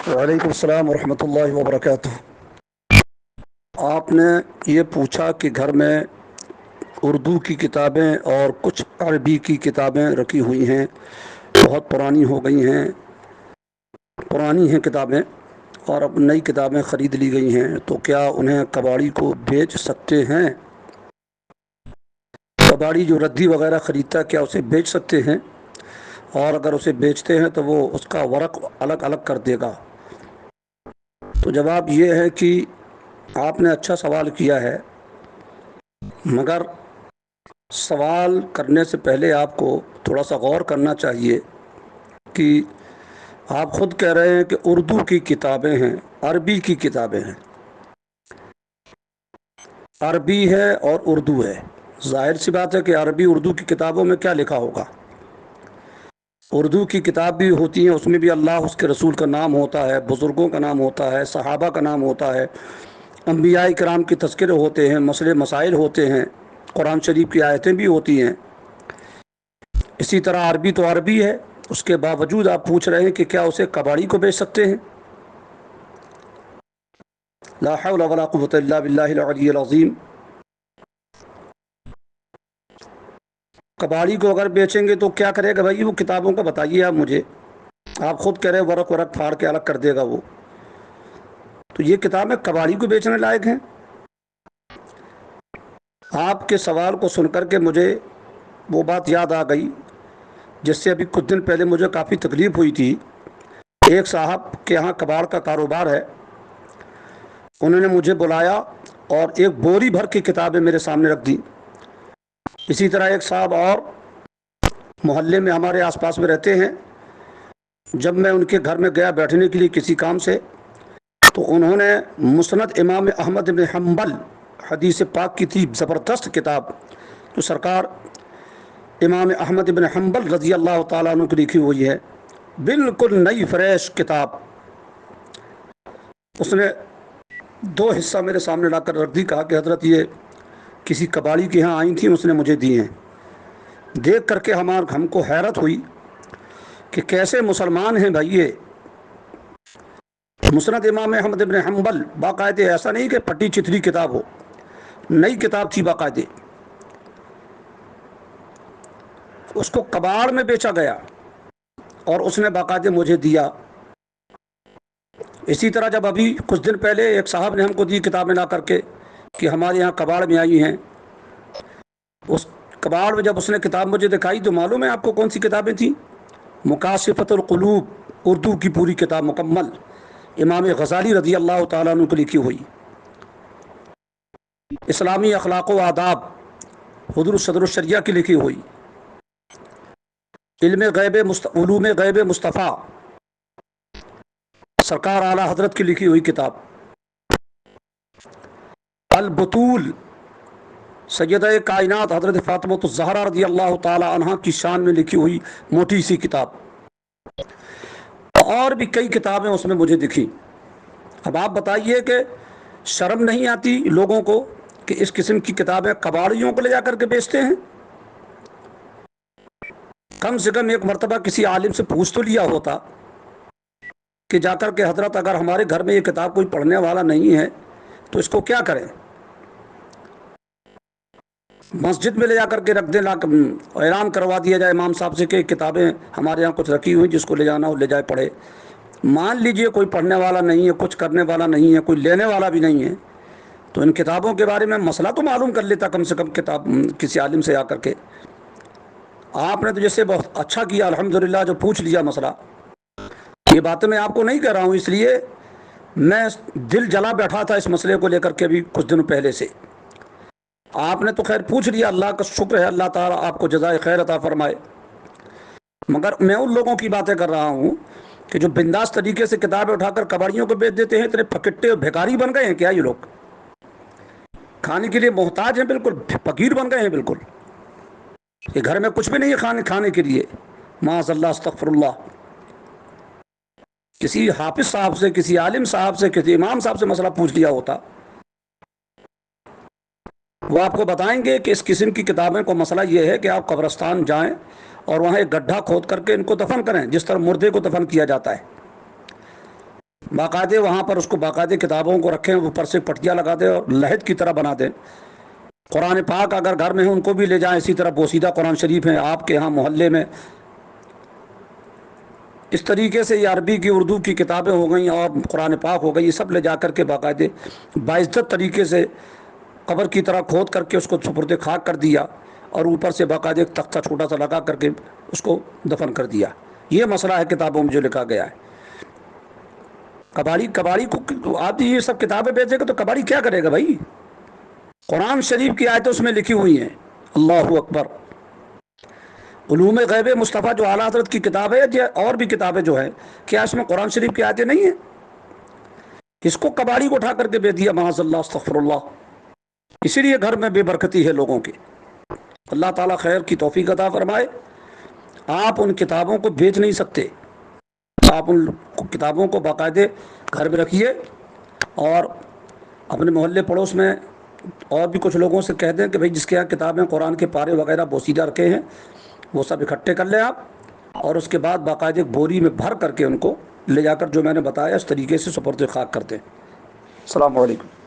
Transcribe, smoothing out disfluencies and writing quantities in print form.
वालेकुम अस्सलाम वरहमतुल्लाहि वबरकातुह। आपने ये पूछा कि घर में उर्दू की किताबें और कुछ अरबी की किताबें रखी हुई हैं, बहुत पुरानी हो गई हैं, पुरानी हैं किताबें और अब नई किताबें ख़रीद ली गई हैं, तो क्या उन्हें कबाड़ी को बेच सकते हैं? कबाड़ी जो रद्दी वगैरह ख़रीदता है, क्या उसे बेच सकते हैं? और अगर उसे बेचते हैं तो वो उसका वरक अलग अलग कर देगा। तो जवाब ये है कि आपने अच्छा सवाल किया है, मगर सवाल करने से पहले आपको थोड़ा सा गौर करना चाहिए कि आप ख़ुद कह रहे हैं कि उर्दू की किताबें हैं, अरबी की किताबें हैं। अरबी है और उर्दू है, जाहिर सी बात है कि अरबी उर्दू की किताबों में क्या लिखा होगा। उर्दू की किताब भी होती हैं, उसमें भी अल्लाह उसके रसूल का नाम होता है, बुज़ुर्गों का नाम होता है, सहाबा का नाम होता है, अंबिया इकराम के तज़किरे होते हैं, मसले मसाइल होते हैं, कुरान शरीफ की आयतें भी होती हैं। इसी तरह अरबी तो अरबी है, उसके बावजूद आप पूछ रहे हैं कि क्या उसे कबाड़ी को बेच सकते हैं। ला हौला वला कुव्वता इल्ला बिल्लाहिल अलिय्यिल अज़ीम। कबाड़ी को अगर बेचेंगे तो क्या करेगा भाई? वो किताबों का बताइए आप मुझे। आप खुद कह रहे वरक वरक फाड़ के अलग कर देगा वो, तो ये किताबें कबाड़ी को बेचने लायक हैं? आपके सवाल को सुनकर के मुझे वो बात याद आ गई जिससे अभी कुछ दिन पहले मुझे काफ़ी तकलीफ़ हुई थी। एक साहब के यहाँ कबाड़ का कारोबार है, उन्होंने मुझे बुलाया और एक बोरी भर की किताबें मेरे सामने रख दी। इसी तरह एक साहब और मोहल्ले में हमारे आसपास में रहते हैं, जब मैं उनके घर में गया बैठने के लिए किसी काम से, तो उन्होंने मुस्नद इमाम अहमद इब्न हम्बल हदीस पाक की थी ज़बरदस्त किताब, तो सरकार इमाम अहमद इब्न हम्बल रज़ी अल्लाह ताला अन्हु की लिखी हुई है, बिल्कुल नई फ्रेश किताब। उसने दो हिस्सा मेरे सामने लाकर रख दी, कहा कि हज़रत ये किसी कबाड़ी के यहाँ आई थी, उसने मुझे दी हैं। देख करके हमको हैरत हुई कि कैसे मुसलमान हैं भाई ये। मुस्नद इमाम अहमद इब्न हम्बल बाकायदे, ऐसा नहीं कि फटी चिथरी किताब हो, नई किताब थी बाकायदे। उसको कबाड़ में बेचा गया और उसने बाकायदे मुझे दिया। इसी तरह जब अभी कुछ दिन पहले एक साहब ने हमको दी किताबें ला करके कि हमारे यहाँ कबाड़ में आई हैं, उस कबाड़ में जब उसने किताब मुझे दिखाई तो मालूम है आपको कौन सी किताबें थी? मुकाशिफतुल कुलूब, उर्दू की पूरी किताब मुकम्मल, इमाम गज़ाली रज़ी अल्लाह ताला अन्हु की लिखी हुई। इस्लामी अखलाक व आदाब, हुज़ूर सदरुल शरिया की लिखी हुई। उलूम गैब मुस्तफ़ा, सरकार आला हज़रत की लिखी हुई किताब। अल बतूल, सैयदा कायनात हज़रत फ़ातिमा ज़हरा रज़ी अल्लाह ताला अन्हा की शान में लिखी हुई मोटी सी किताब। और भी कई किताबें उसमें मुझे दिखी। अब आप बताइए कि शर्म नहीं आती लोगों को कि इस किस्म की किताबें कबाड़ियों को ले जा करके बेचते हैं? कम से कम एक मरतबा किसी आलिम से पूछ तो लिया होता कि जाकर के हज़रत अगर हमारे घर में ये किताब कोई पढ़ने वाला नहीं है तो इसको क्या करें? मस्जिद में ले जाकर के रख दें, ऐलान करवा दिया जाए इमाम साहब से कि किताबें हमारे यहाँ कुछ रखी हुई, जिसको ले जाना हो ले जाए पढ़े। मान लीजिए कोई पढ़ने वाला नहीं है, कुछ करने वाला नहीं है, कोई लेने वाला भी नहीं है, तो इन किताबों के बारे में मसला तो मालूम कर लेता कम से कम किताब किसी आलिम से आकर के। आपने तो जैसे बहुत अच्छा किया अल्हम्दुलिल्लाह जो पूछ लिया मसला। ये बातें मैं आपको नहीं कह रहा हूँ, इसलिए मैं दिल जला बैठा था इस मसले को लेकर के भी कुछ दिनों पहले से। आपने तो खैर पूछ लिया, अल्लाह का शुक्र है, अल्लाह ताला आपको जज़ाए खैर अता फरमाए। मगर मैं उन लोगों की बातें कर रहा हूँ कि जो बिंदास तरीके से किताबें उठाकर कबाड़ियों को बेच देते हैं। इतने फकिट्टे और भिखारी बन गए हैं क्या ये लोग? खाने के लिए मोहताज हैं, बिल्कुल फकीर बन गए हैं बिल्कुल। ये घर में कुछ भी नहीं है खाने के लिए। माज़अल्लाह अस्तग़फिरुल्लाह। किसी हाफिज साहब से, किसी आलिम साहब से, किसी इमाम साहब से मसला पूछ लिया होता, वो आपको बताएंगे कि इस किस्म की किताबें को मसला ये है कि आप कब्रस्तान जाएं और वहाँ एक गड्ढा खोद करके इनको दफन करें, जिस तरह मुर्दे को दफन किया जाता है। باقاعدے وہاں پر اس کو باقاعدے کتابوں کو رکھیں، اوپر سے پٹیاں لگا دیں اور لہج کی طرح بنا دیں۔ قرآن پاک اگر گھر میں ہے ان کو بھی لے جائیں، اسی طرح بوسیدہ قرآن شریف ہیں آپ کے ہاں محلے میں، اس طریقے سے یہ عربی کی اردو کی کتابیں ہو گئیں اور قرآن پاک ہو گئی، یہ سب لے جا کر کے باقاعدے باعزت طریقے سے قبر کی طرح کھود کر کے اس کو سپرد خاک کر دیا، اور اوپر سے باقاعدہ ایک تختہ چھوٹا سا لگا کر کے اس کو دفن کر دیا۔ یہ مسئلہ ہے کتابوں میں جو لکھا گیا ہے۔ کباڑی کو آپ یہ سب کتابیں بیچے گا تو کباڑی کیا کرے گا بھائی؟ قرآن شریف کی آیتیں اس میں لکھی ہوئی ہیں۔ اللہ اکبر۔ علوم غیب مصطفیٰ جو اعلیٰ حضرت کی کتاب ہے یا اور بھی کتابیں جو ہیں، کیا اس میں قرآن شریف کی آیتیں نہیں ہیں؟ اس کو کباڑی کو اٹھا کر کے بیچ دیا، معاذ اللہ، استغفر اللہ۔ اسی لیے گھر میں بے برکتی ہے لوگوں کی۔ اللہ تعالیٰ خیر کی توفیق عطا فرمائے۔ آپ ان کتابوں کو بیچ نہیں سکتے، آپ ان کتابوں کو باقاعدے گھر میں رکھیے، اور اپنے محلے پڑوس میں اور بھی کچھ لوگوں سے کہہ دیں کہ بھئی جس کے یہاں کتابیں قرآن کے پارے وغیرہ بوسیدہ رکھے ہیں وہ سب اکٹھے کر لیں آپ، اور اس کے بعد باقاعدہ بوری میں بھر کر کے ان کو لے جا کر جو میں نے بتایا اس طریقے سے سپرد خاک کرتے ہیں۔ السلام علیکم۔